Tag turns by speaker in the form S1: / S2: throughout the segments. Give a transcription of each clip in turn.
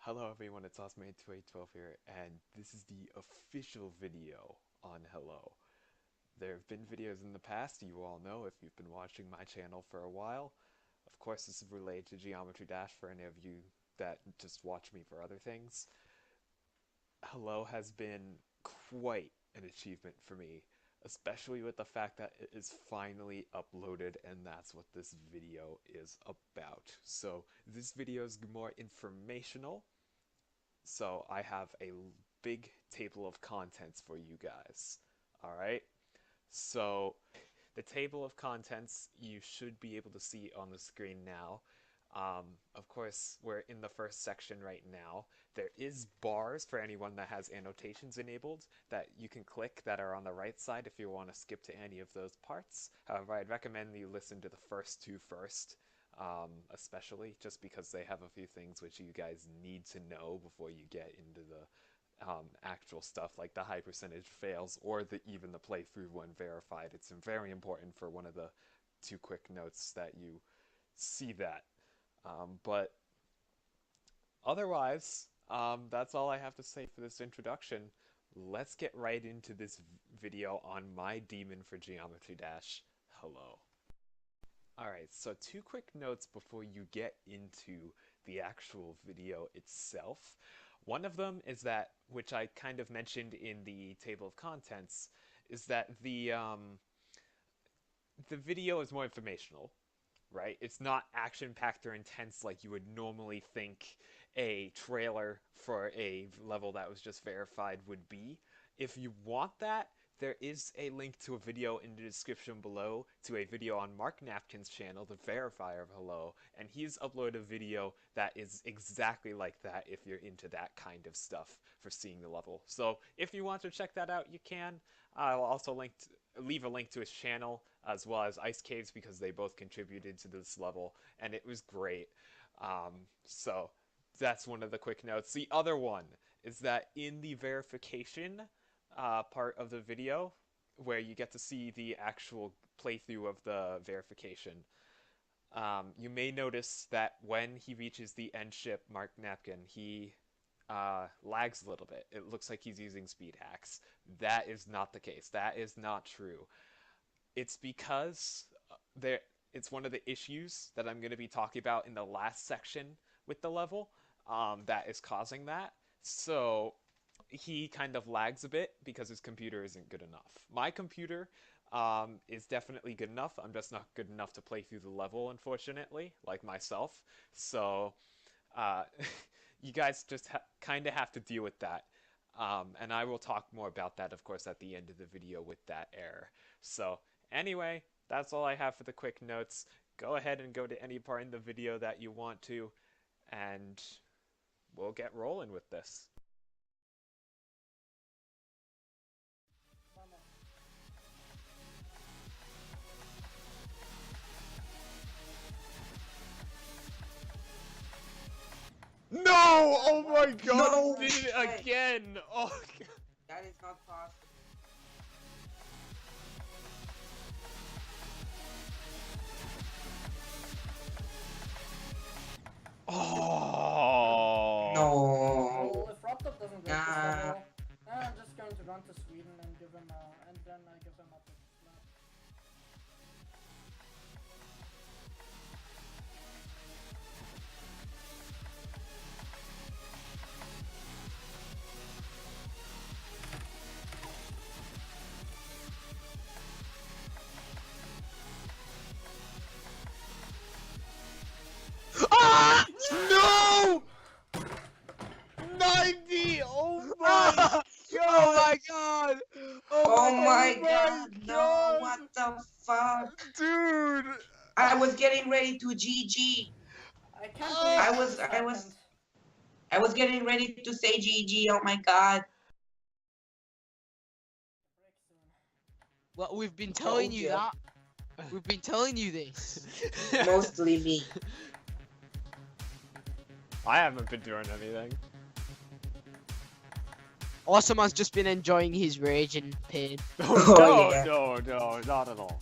S1: Hello everyone, it's AwesomeMan2812 here, and this is the official video on Hello. There have been videos in the past, you all know if you've been watching my channel for a while. Of course, this is related to Geometry Dash for any of you that just watch me for other things. Hello has been quite an achievement for me, especially with the fact that it is finally uploaded, and that's what this video is about. So this video is more informational. So I have a big table of contents for you guys. Alright? So the table of contents you should be able to see on the screen now. Of course, we're in the first section right now. There is bars for anyone that has annotations enabled that you can click that are on the right side if you want to skip to any of those parts. However, I'd recommend you listen to the first two first. Especially just because they have a few things which you guys need to know before you get into the actual stuff, like the high percentage fails or even the playthrough when verified. It's very important for one of the two quick notes that you see that. But otherwise, that's all I have to say for this introduction. Let's get right into this video on my demon for Geometry Dash. Hello. Alright, so two quick notes before you get into the actual video itself. One of them is that, which I kind of mentioned in the table of contents, is that the video is more informational, right? It's not action-packed or intense like you would normally think a trailer for a level that was just verified would be. If you want that, there is a link to a video in the description below to a video on Mark Napkin's channel, the verifier of Hello, and he's uploaded a video that is exactly like that if you're into that kind of stuff for seeing the level. So if you want to check that out, you can. I'll also leave a link to his channel as well as ICeCave's because they both contributed to this level, and it was great. So that's one of the quick notes. The other one is that in the verification part of the video, where you get to see the actual playthrough of the verification, you may notice that when he reaches the end ship, Mark Napkin, he lags a little bit. It looks like he's using speed hacks. That is not the case. That is not true. It's because it's one of the issues that I'm going to be talking about in the last section with the level that is causing that. So he kind of lags a bit because his computer isn't good enough. My computer is definitely good enough. I'm just not good enough to play through the level, unfortunately, like myself. So you guys just kind of have to deal with that. And I will talk more about that, of course, at the end of the video with that error. So anyway, that's all I have for the quick notes. Go ahead and go to any part in the video that you want to, and we'll get rolling with this. No! Oh my god,
S2: No
S1: I did it again! Oh god.
S2: That is not possible.
S1: Oh
S2: No.
S3: Well, if Raptop doesn't get this level, I'm just going to run to Sweden and give him and then I give him up.
S1: Ah! No! 90! Oh my god!
S4: Oh my god!
S2: Oh my god. No, what the fuck?
S1: Dude!
S2: I was getting ready to GG.
S3: I can't
S2: I
S3: believe
S2: was-
S3: this
S2: I was-
S3: happened.
S2: I was getting ready to say GG. Oh my god.
S4: Well, we've been telling you
S2: ya.
S4: that. We've been telling you this.
S2: Mostly me.
S1: I haven't been doing anything.
S4: AwesomeMan's just been enjoying his rage and pain.
S2: Oh,
S1: no,
S2: yeah.
S1: no, not at all.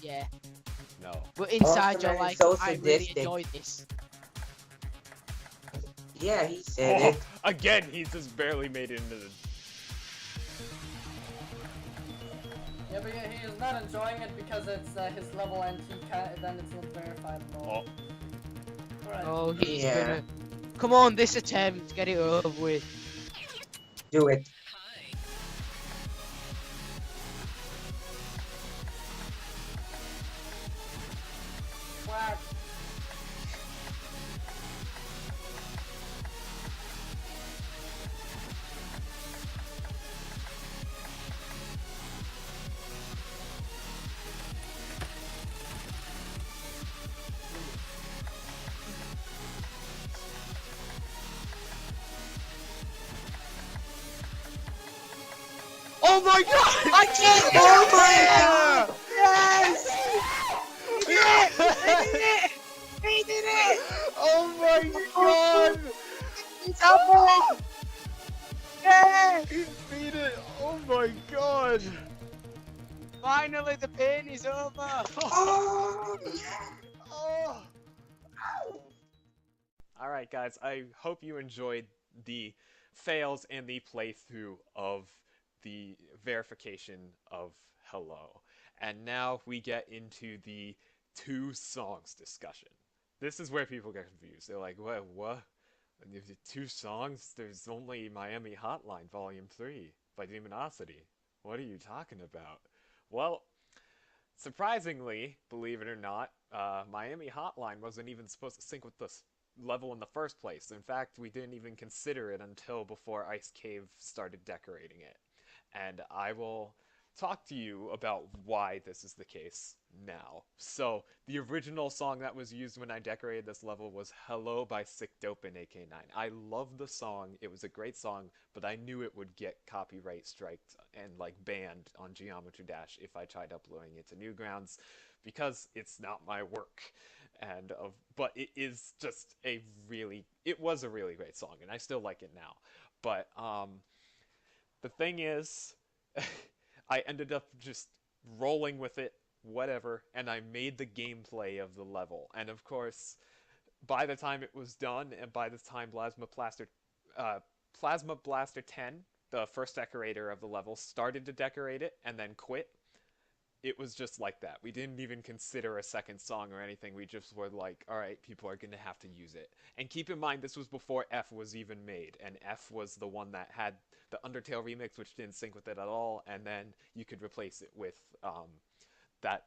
S4: Yeah.
S1: No.
S4: But inside
S2: AwesomeMan
S4: you're
S2: is
S4: like,
S2: so
S4: I really
S2: sadistic.
S4: enjoyed this.
S2: Yeah, he said
S1: Oh,
S2: it.
S1: again, he's just barely made it into the...
S3: Yeah, but he is not enjoying it because it's his level and then it's not verified at all.
S1: Oh.
S3: Alright.
S4: Oh, he's
S2: Yeah.
S4: gonna. Come on, this attempt, get it over with.
S2: Do it.
S3: Quack.
S4: Oh my god!
S2: I can't. Oh my god!
S4: Yes! He did it! He did it! He did it!
S1: Oh my god!
S4: He's up! Yeah!
S1: He beat it! Oh my god!
S4: Finally, the pain is over!
S2: Oh, yeah.
S1: Oh. Alright guys, I hope you enjoyed the fails and the playthrough of the verification of Hello. And now we get into the 2 songs discussion. This is where people get confused. They're like, what? If the 2 songs? There's only Miami Hotline Volume 3 by Demonosity. What are you talking about? Well, surprisingly, believe it or not, Miami Hotline wasn't even supposed to sync with this level in the first place. In fact, we didn't even consider it until before ICeDCave started decorating it. And I will talk to you about why this is the case now. So, the original song that was used when I decorated this level was Hello by Sick Dope and AK9. I love the song, it was a great song, but I knew it would get copyright striked and like banned on Geometry Dash if I tried uploading it to Newgrounds, because it's not my work. And but it is just it was a really great song, and I still like it now. But the thing is, I ended up just rolling with it, whatever, and I made the gameplay of the level. And of course, by the time it was done, and by the time Plasma Blaster 10, the first decorator of the level, started to decorate it and then quit, it was just like that. We didn't even consider a second song or anything. We just were like, alright, people are going to have to use it. And keep in mind, this was before F was even made. And F was the one that had the Undertale remix, which didn't sync with it at all. And then you could replace it with that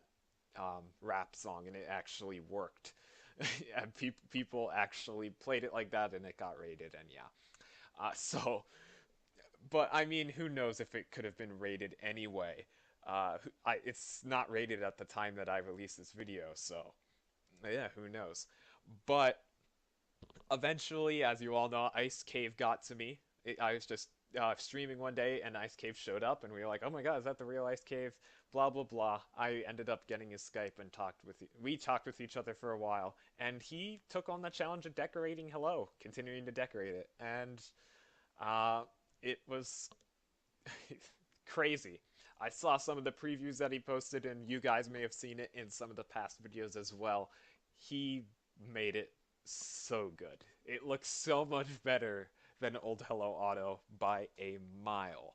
S1: rap song, and it actually worked. And people actually played it like that, and it got rated, and yeah. But I mean, who knows if it could have been rated anyway. It's not rated at the time that I released this video, so yeah, who knows. But eventually, as you all know, ICeDCave got to me. I was just streaming one day, and ICeDCave showed up, and we were like, oh my god, is that the real ICeDCave? Blah, blah, blah. I ended up getting his Skype and we talked with each other for a while, and he took on the challenge of decorating Hello, continuing to decorate it, and it was crazy. I saw some of the previews that he posted, and you guys may have seen it in some of the past videos as well. He made it so good. It looks so much better than old Hello Auto by a mile.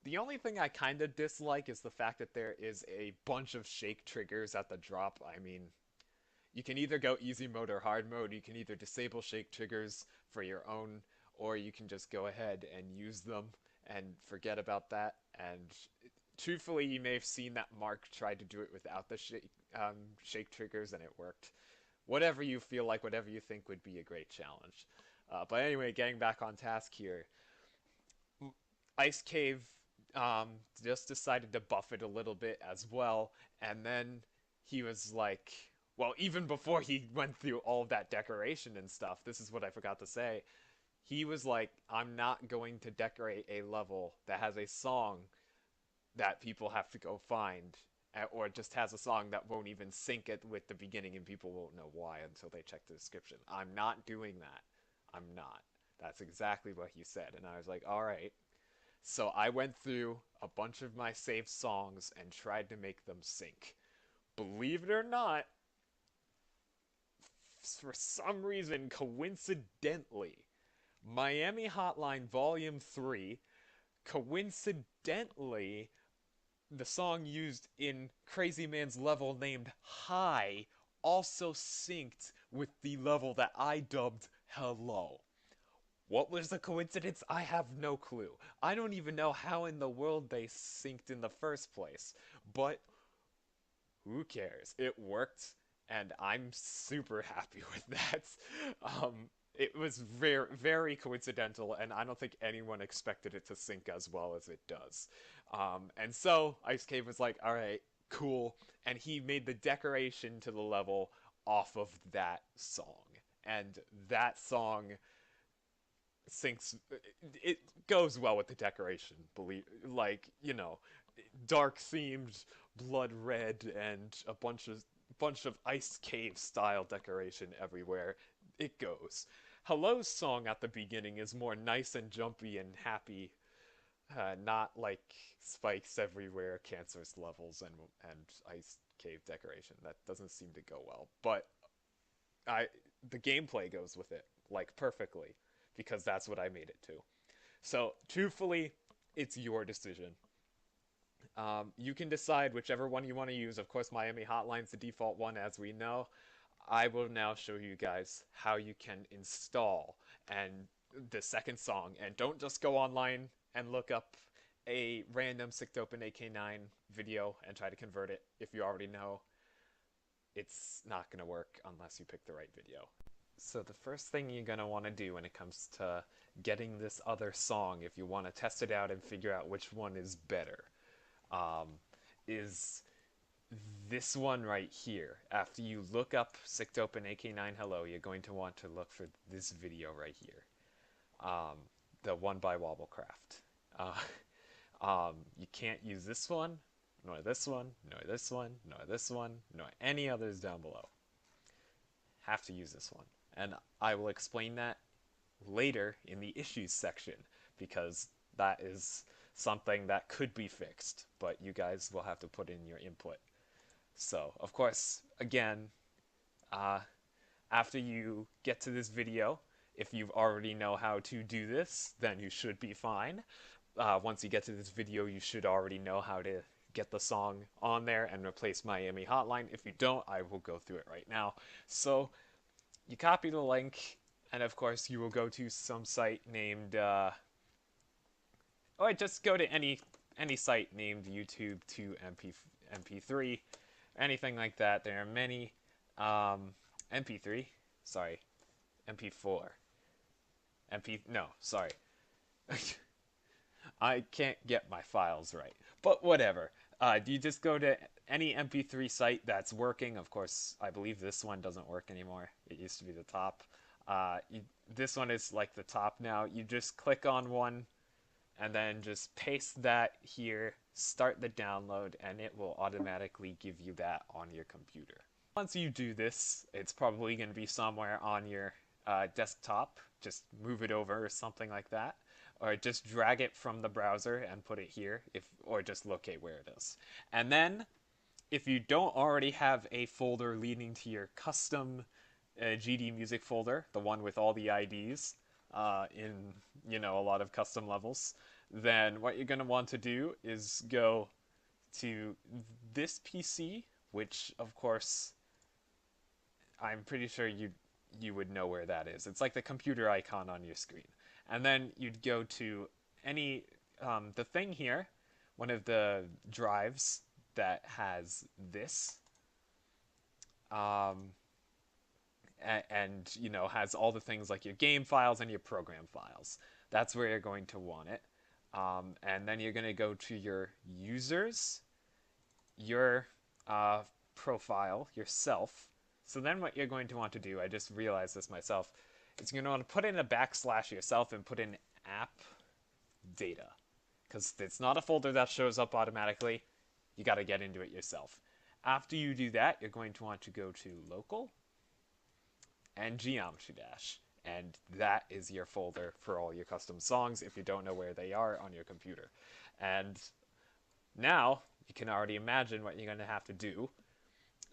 S1: The only thing I kind of dislike is the fact that there is a bunch of shake triggers at the drop. I mean, you can either go easy mode or hard mode. You can either disable shake triggers for your own, or you can just go ahead and use them and forget about that. And truthfully, you may have seen that Mark tried to do it without the shake triggers, and it worked. Whatever you feel like, whatever you think would be a great challenge. But anyway, getting back on task here. ICeDCave just decided to buff it a little bit as well, and then he was like, well, even before he went through all of that decoration and stuff, this is what I forgot to say. He was like, I'm not going to decorate a level that has a song that people have to go find, or just has a song that won't even sync it with the beginning and people won't know why until they check the description. I'm not doing that. I'm not. That's exactly what he said. And I was like, alright. So I went through a bunch of my saved songs and tried to make them sync. Believe it or not, for some reason, coincidentally, Miami Hotline Volume 3, coincidentally, the song used in Crazy Man's level named High also synced with the level that I dubbed Hello. What was the coincidence? I have no clue. I don't even know how in the world they synced in the first place. But who cares? It worked, and I'm super happy with that. It was very, very coincidental, and I don't think anyone expected it to sync as well as it does. And so ICeCave was like, all right, cool, and he made the decoration to the level off of that song. And that song syncs, it goes well with the decoration, believe, like, dark themed, blood red, and a bunch of ICeCave style decoration everywhere. It goes. Hello's song at the beginning is more nice and jumpy and happy, not like spikes everywhere, cancerous levels, and ICeCave decoration. That doesn't seem to go well, but I the gameplay goes with it like perfectly because that's what I made it to. So truthfully, it's your decision. You can decide whichever one you want to use. Of course, Miami Hotline's the default one, as we know. I will now show you guys how you can install and the second song. And don't just go online and look up a random SICKEDOPEN AK9 video and try to convert it if you already know. It's not going to work unless you pick the right video. So the first thing you're going to want to do when it comes to getting this other song, if you want to test it out and figure out which one is better, is this one right here. After you look up SICKEDOPEN AK9 Hello, you're going to want to look for this video right here. The one by WoTCraft. You can't use this one, nor this one, nor this one, nor this one, nor any others down below. Have to use this one. And I will explain that later in the issues section, because that is something that could be fixed, but you guys will have to put in your input. So, of course, again, after you get to this video, if you already know how to do this, then you should be fine. Once you get to this video, you should already know how to get the song on there and replace Miami Hotline. If you don't, I will go through it right now. So, you copy the link, and of course, you will go to some site named, or just go to any site named YouTube to MP3, anything like that. There are many, MP3, sorry, MP4, no, sorry. I can't get my files right, but whatever. You just go to any MP3 site that's working. Of course, I believe this one doesn't work anymore. It used to be the top. This one is like the top now. You just click on one, and then just paste that here, start the download, and it will automatically give you that on your computer. Once you do this, it's probably going to be somewhere on your desktop. Just move it over or something like that. Or just drag it from the browser and put it here, or just locate where it is. And then, if you don't already have a folder leading to your custom GD music folder, the one with all the IDs in, a lot of custom levels, then what you're going to want to do is go to this PC, which, of course, I'm pretty sure you would know where that is. It's like the computer icon on your screen. And then you'd go to any, the thing here, one of the drives that has this, and has all the things like your game files and your program files. That's where you're going to want it. And then you're going to go to your users, your profile, yourself. So then what you're going to want to do, I just realized this myself, is you're going to want to put in a / yourself and put in app data. Because it's not a folder that shows up automatically. You got to get into it yourself. After you do that, you're going to want to go to local and geometry dash. And that is your folder for all your custom songs if you don't know where they are on your computer. And now you can already imagine what you're going to have to do.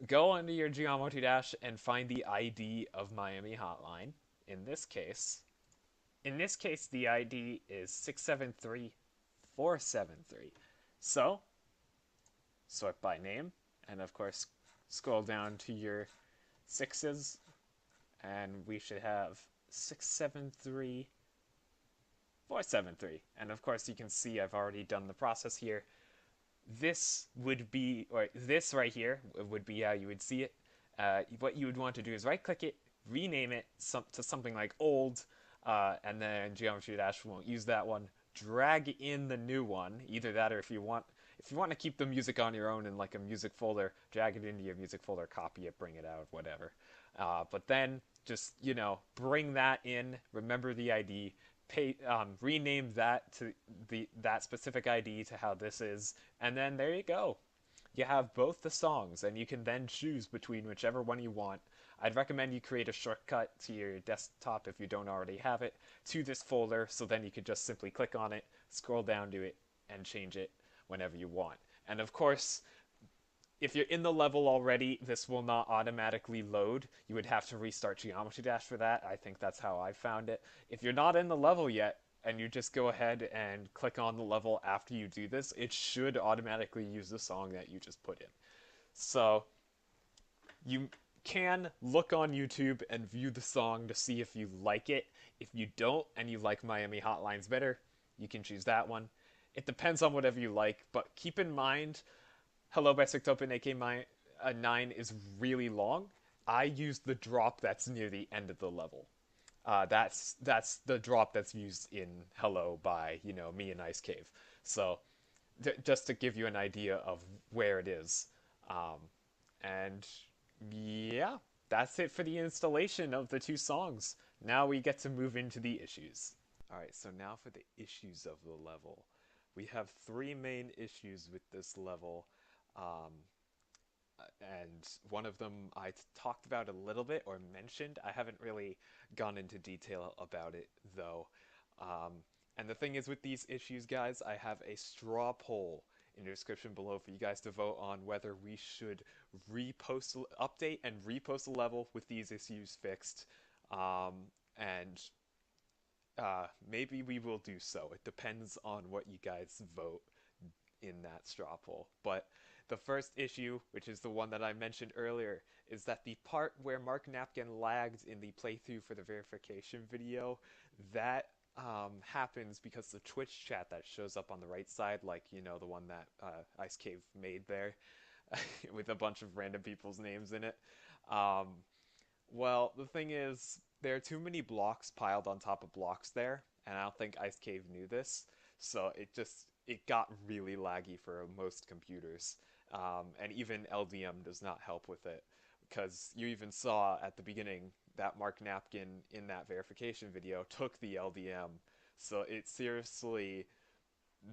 S1: go into your Geometry Dash and find the ID of Miami Hotline. In this case, the ID is 673473. So, sort by name, and of course, scroll down to your sixes, and we should have 673473. And of course, you can see I've already done the process here. This would be, or this right here would be how you would see it. What you would want to do is right-click it, rename it to something like old, and then Geometry Dash won't use that one. Drag in the new one, either that or if you want to keep the music on your own in like a music folder, drag it into your music folder, copy it, bring it out, whatever. But then just, bring that in, remember the ID, rename that to that specific ID to how this is, and then there you go. You have both the songs, and you can then choose between whichever one you want. I'd recommend you create a shortcut to your desktop if you don't already have it to this folder, so then you could just simply click on it, scroll down to it, and change it whenever you want. And of course, if you're in the level already, this will not automatically load. You would have to restart Geometry Dash for that. I think that's how I found it. If you're not in the level yet, and you just go ahead and click on the level after you do this, it should automatically use the song that you just put in. So, you can look on YouTube and view the song to see if you like it. If you don't, and you like Miami Hotlines better, you can choose that one. It depends on whatever you like, but keep in mind, Hello by Sicktopin, aka 9 is really long. I used the drop that's near the end of the level. That's the drop that's used in Hello by, me and ICeDCave. So, just to give you an idea of where it is. And yeah, that's it for the installation of the two songs. Now we get to move into the issues. Alright, so now for the issues of the level. We have three main issues with this level. And one of them I talked about a little bit or mentioned. I haven't really gone into detail about it though. And the thing is with these issues, guys, I have a straw poll in the description below for you guys to vote on whether we should update and repost the level with these issues fixed. And maybe we will do so. It depends on what you guys vote in that straw poll. But the first issue, which is the one that I mentioned earlier, is that the part where Mark Napkin lagged in the playthrough for the verification video, that happens because the Twitch chat that shows up on the right side, like, the one that ICeDCave made there, with a bunch of random people's names in it. Well, the thing is, there are too many blocks piled on top of blocks there, and I don't think ICeDCave knew this, so it got really laggy for most computers. And even LDM does not help with it, because you even saw at the beginning that Mark Napkin in that verification video took the LDM, so it seriously,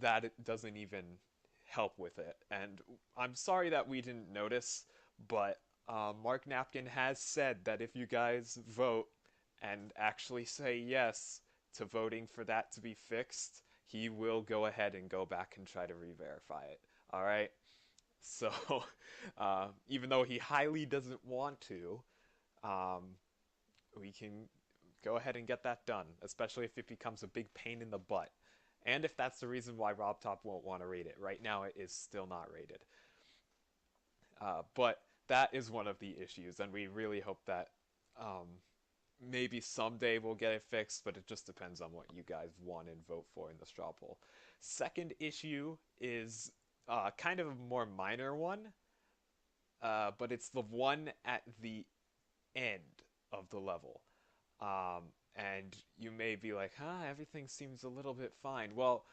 S1: that it doesn't even help with it. And I'm sorry that we didn't notice, but Mark Napkin has said that if you guys vote and actually say yes to voting for that to be fixed, he will go ahead and go back and try to re-verify it. Alright? So, even though he highly doesn't want to, we can go ahead and get that done, especially if it becomes a big pain in the butt. And if that's the reason why RobTop won't want to rate it. Right now it is still not rated. But that is one of the issues, and we really hope that maybe someday we'll get it fixed, but it just depends on what you guys want and vote for in the straw poll. Second issue is kind of a more minor one, but it's the one at the end of the level. And you may be like, everything seems a little bit fine. Well,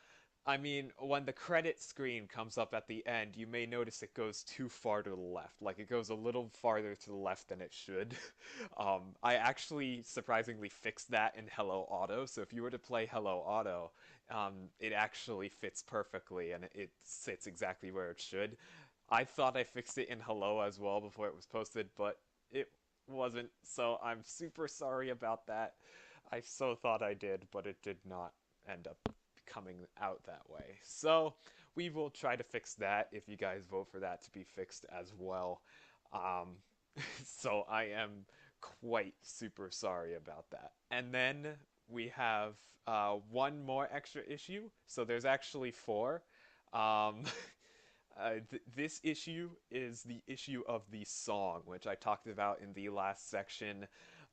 S1: I mean, when the credit screen comes up at the end, you may notice it goes too far to the left. Like, it goes a little farther to the left than it should. I actually surprisingly fixed that in Hello Auto, so if you were to play Hello Auto, it actually fits perfectly, and it sits exactly where it should. I thought I fixed it in Hello as well before it was posted, but it wasn't, so I'm super sorry about that. I so thought I did, but it did not end up coming out that way. So we will try to fix that if you guys vote for that to be fixed as well. Um, so I am quite super sorry about that. And then we have one more extra issue. So there's actually four. Um, this issue is the issue of the song, which I talked about in the last section.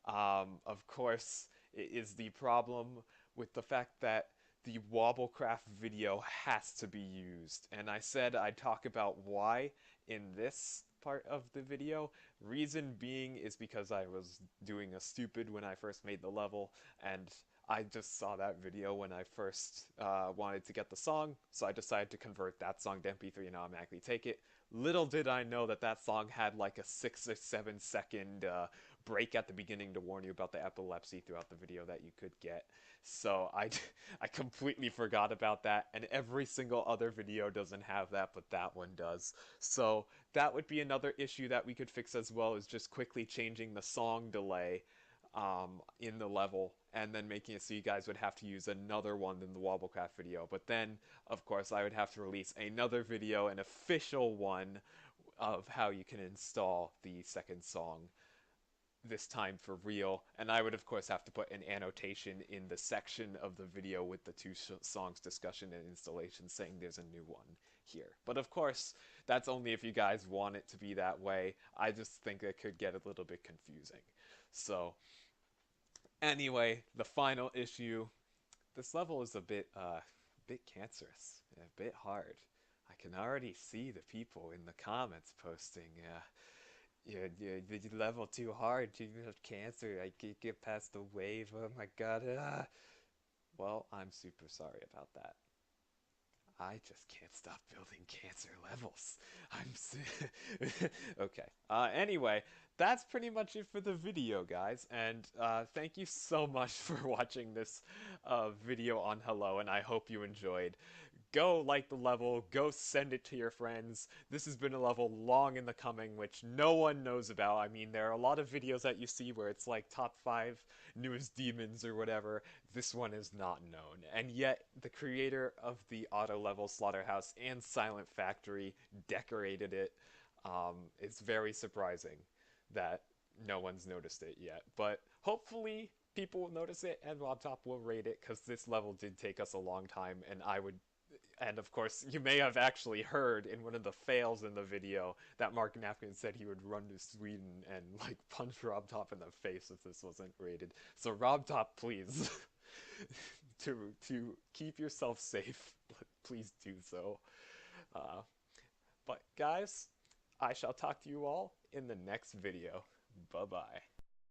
S1: Of course, it is the problem with the fact that the Wobblecraft video has to be used. And I said I'd talk about why in this part of the video. Reason being is because I was doing a stupid when I first made the level, and I just saw that video when I first wanted to get the song, so I decided to convert that song to MP3 and automatically take it. Little did I know that that song had like a 6 or 7 second break at the beginning to warn you about the epilepsy throughout the video that you could get. So I completely forgot about that, and every single other video doesn't have that, but that one does. So that would be another issue that we could fix as well, is just quickly changing the song delay in the level, and then making it so you guys would have to use another one than the Wobblecraft video. But then, of course, I would have to release another video, an official one, of how you can install the second song, this time for real. And I would, of course, have to put an annotation in the section of the video with the two songs discussion and installation saying there's a new one here. But of course, that's only if you guys want it to be that way. I just think it could get a little bit confusing. So anyway, the final issue. This level is a bit cancerous, a bit hard. I can already see the people in the comments posting, the level too hard, too much cancer, I can't get past the wave, oh my god, ah. Well, I'm super sorry about that. I just can't stop building cancer levels. Okay. Anyway, that's pretty much it for the video, guys. And thank you so much for watching this video on Hello, and I hope you enjoyed. Go like the level, go send it to your friends. This has been a level long in the coming, which no one knows about. I mean, there are a lot of videos that you see where it's like top 5 newest demons or whatever. This one is not known. And yet, the creator of the auto level Slaughterhouse and Silent Factory decorated it. It's very surprising that no one's noticed it yet. But hopefully, people will notice it and RobTop will rate it, because this level did take us a long time, and of course, you may have actually heard in one of the fails in the video that Mark Napkin said he would run to Sweden and like punch RobTop in the face if this wasn't rated. So RobTop, please, to keep yourself safe, please do so. But guys, I shall talk to you all in the next video. Bye bye.